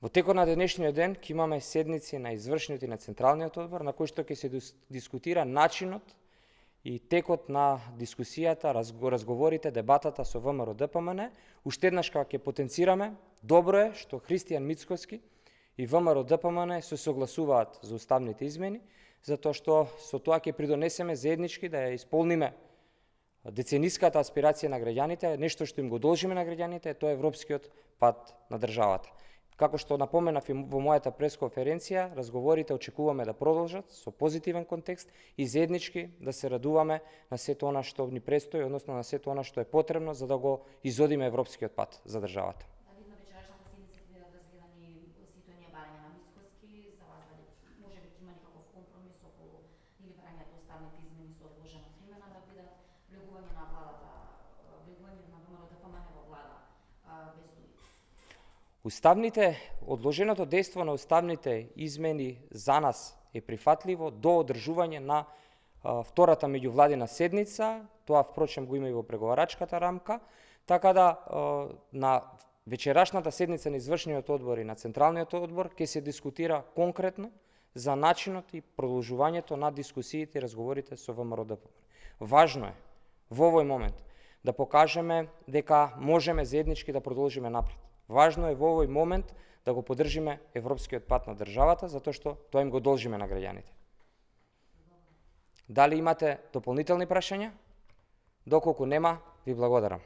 Во текот на денешниот ден ќе имаме седници на извршниот и на Централниот одбор, на кој што ќе се дискутира начинот и текот на дискусијата, разговорите, дебатата со ВМРО ДПМН. Уште еднаш кога ќе потенцираме, добро е што Христијан Мицкоски и ВМРО ДПМН се согласуваат за уставните измени, затоа што со тоа ќе придонесеме заеднички да ја исполниме децениската аспирација на граѓаните, нешто што им го должиме на граѓаните, тоа е европскиот пат на државата. Како што напоменав и во мојата пресконференција, разговорите очекуваме да продолжат со позитивен контекст и заеднички да се радуваме на сето она што ни престои, односно на сето она што е потребно за да го изодиме европскиот пат за државата. Дали на вечерашната седница ќе бидат разгледани сите оние барања на Мицкоски, за вас дали можеби ќе има некаков компромис околу или барањето уставните измени со одложена примена да биде влегување на владата, влегување на ВМРО ДПМН во влада без думи? Одложеното дејство на уставните измени за нас е прифатливо до одржување на втората меѓувладина седница, тоа впрочем го има и во преговарачката рамка, така да на вечерашната седница на извршниот одбор и на Централниот одбор ќе се дискутира конкретно за начинот и продолжувањето на дискусиите и разговорите со ВМРО ДПМН. Важно е во овој момент да покажеме дека можеме заеднички да продолжиме напред. Важно е во овој момент да го поддржиме европскиот пат на државата, затоа што тоа им го должиме на граѓаните. Дали имате дополнителни прашања? Доколку нема, ви благодарам.